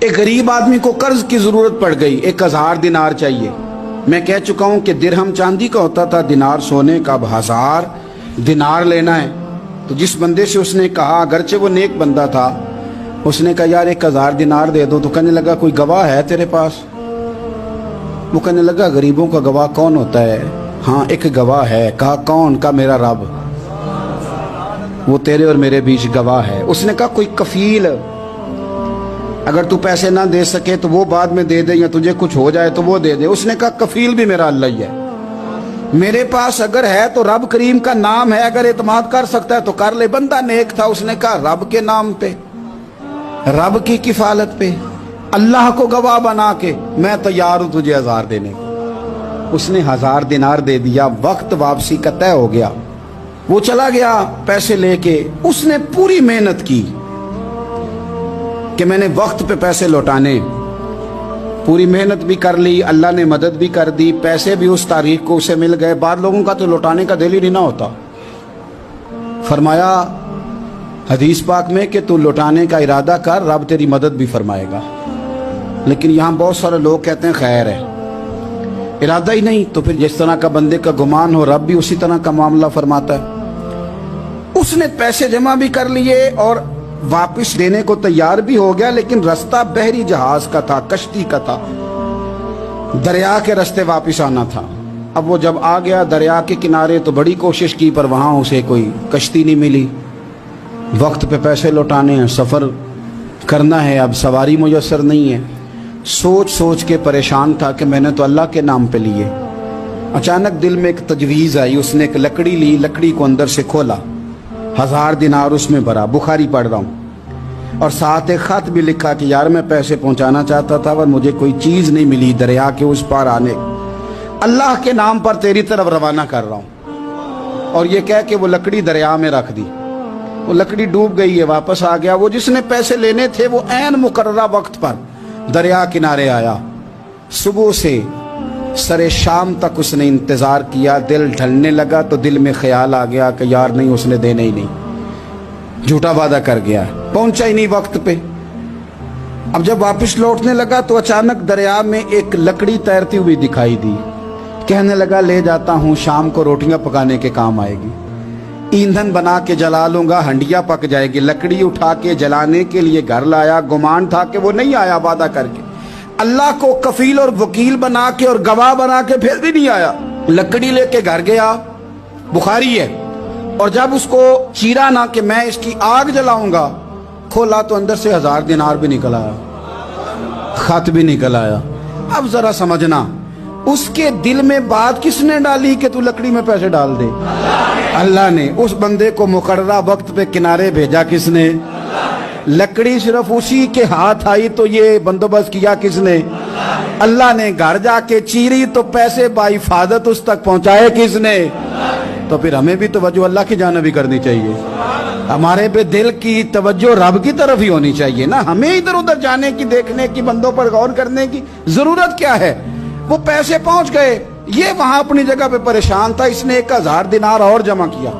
ایک غریب آدمی کو قرض کی ضرورت پڑ گئی، 1000 دینار چاہیے۔ میں کہہ چکا ہوں کہ درہم چاندی کا ہوتا تھا، دینار سونے کا، اب 1000 دینار لینا ہے۔ تو جس بندے سے اس نے کہا، اگرچہ وہ نیک بندہ تھا، اس نے کہا یار 1000 دینار دے دو، تو کہنے لگا کوئی گواہ ہے تیرے پاس؟ وہ کہنے لگا غریبوں کا گواہ کون ہوتا ہے؟ ہاں ایک گواہ ہے۔ کہا کون؟ کہا میرا رب، وہ تیرے اور میرے بیچ گواہ ہے۔ اس نے کہا کوئی کفیل، اگر تو پیسے نہ دے سکے تو وہ بعد میں دے دے، یا تجھے کچھ ہو جائے تو وہ دے دے۔ اس نے کہا کفیل بھی میرا اللہ ہی ہے، میرے پاس اگر ہے تو رب کریم کا نام ہے، اگر اعتماد کر سکتا ہے تو کر لے۔ بندہ نیک تھا، اس نے کہا رب کے نام پہ، رب کی کفالت پہ، اللہ کو گواہ بنا کے میں تیار ہوں تجھے 1000 دینے کو۔ اس نے 1000 دینار دے دیا، وقت واپسی کا طے ہو گیا۔ وہ چلا گیا پیسے لے کے۔ اس نے پوری محنت کی کہ میں نے وقت پہ پیسے لوٹانے، پوری محنت بھی کر لی، اللہ نے مدد بھی کر دی، پیسے بھی اس تاریخ کو اسے مل گئے۔ بعض لوگوں کا تو لوٹانے کا دل ہی نہیں ہوتا۔ فرمایا حدیث پاک میں کہ تو لوٹانے کا ارادہ کر، رب تیری مدد بھی فرمائے گا۔ لیکن یہاں بہت سارے لوگ کہتے ہیں خیر ہے، ارادہ ہی نہیں، تو پھر جس طرح کا بندے کا گمان ہو رب بھی اسی طرح کا معاملہ فرماتا ہے۔ اس نے پیسے جمع بھی کر لیے اور واپس دینے کو تیار بھی ہو گیا، لیکن رستہ بحری جہاز کا تھا، کشتی کا تھا، دریا کے رستے واپس آنا تھا۔ اب وہ جب آ گیا دریا کے کنارے تو بڑی کوشش کی، پر وہاں اسے کوئی کشتی نہیں ملی۔ وقت پہ پیسے لوٹانے ہیں، سفر کرنا ہے، اب سواری میسر نہیں ہے۔ سوچ سوچ کے پریشان تھا کہ میں نے تو اللہ کے نام پہ لیے۔ اچانک دل میں ایک تجویز آئی، اس نے ایک لکڑی لی، لکڑی کو اندر سے کھولا، 1000 دینار اس میں بھرا، بخاری پڑھ رہا ہوں، اور ساتھ ایک خط بھی لکھا کہ یار میں پیسے پہنچانا چاہتا تھا پر مجھے کوئی چیز نہیں ملی دریا کے اس پار آنے، اللہ کے نام پر تیری طرف روانہ کر رہا ہوں۔ اور یہ کہہ کہ وہ لکڑی دریا میں رکھ دی۔ وہ لکڑی ڈوب گئی ہے، واپس آ گیا۔ وہ جس نے پیسے لینے تھے وہ عین مقررہ وقت پر دریا کنارے آیا۔ صبح سے سرے شام تک اس نے انتظار کیا۔ دل ڈھلنے لگا تو دل میں خیال آ گیا کہ یار نہیں، اس نے دینے ہی نہیں، جھوٹا وعدہ کر گیا، پہنچا ہی نہیں وقت پہ۔ اب جب واپس لوٹنے لگا تو اچانک دریا میں ایک لکڑی تیرتی ہوئی دکھائی دی۔ کہنے لگا لے جاتا ہوں، شام کو روٹیاں پکانے کے کام آئے گی، ایندھن بنا کے جلا لوں گا، ہنڈیا پک جائے گی۔ لکڑی اٹھا کے جلانے کے لیے گھر لایا، گمان تھا کہ وہ نہیں آیا وعدہ کر کے، اللہ کو کفیل اور وکیل بنا کے اور گواہ بنا کے پھر بھی نہیں آیا۔ لکڑی لے کے گھر گیا، بخاری ہے، اور جب اس کو چیرا نہ کہ میں اس کی آگ جلاؤں گا، کھولا تو اندر سے 1000 دینار بھی نکل آیا، خط بھی نکل آیا۔ اب ذرا سمجھنا، اس کے دل میں بات کس نے ڈالی کہ تو لکڑی میں پیسے ڈال دے؟ اللہ نے۔ اس بندے کو مقررہ وقت پہ کنارے بھیجا کس نے؟ لکڑی صرف اسی کے ہاتھ آئی تو یہ بندوبست کیا کس نے؟ اللہ نے۔ گھر جا کے چیری تو پیسے بحفاظت اس تک پہنچائے کس نے؟ تو پھر ہمیں بھی توجہ اللہ کی جانب ہی کرنی چاہیے، ہمارے پہ دل کی توجہ رب کی طرف ہی ہونی چاہیے نا۔ ہمیں ادھر ادھر جانے کی، دیکھنے کی، بندوں پر غور کرنے کی ضرورت کیا ہے؟ وہ پیسے پہنچ گئے، یہ وہاں اپنی جگہ پہ پریشان تھا۔ اس نے 1000 دینار اور جمع کیا۔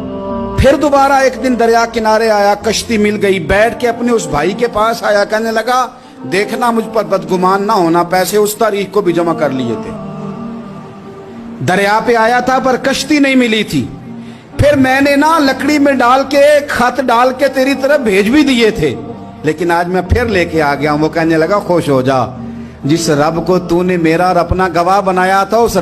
پھر دوبارہ ایک دن دریا کنارے آیا، کشتی مل گئی، بیٹھ کے اپنے اس بھائی کے پاس آیا، کہنے لگا دیکھنا مجھ پر بدگمان نہ ہونا، پیسے اس تاریخ کو بھی جمع کر لیے تھے، دریا پہ آیا تھا پر کشتی نہیں ملی تھی، پھر میں نے نا لکڑی میں ڈال کے خط ڈال کے تیری طرف بھیج بھی دیے تھے، لیکن آج میں پھر لے کے آ گیا ہوں۔ وہ کہنے لگا خوش ہو جا، جس رب کو تو نے میرا اور اپنا گواہ بنایا تھا، اس رب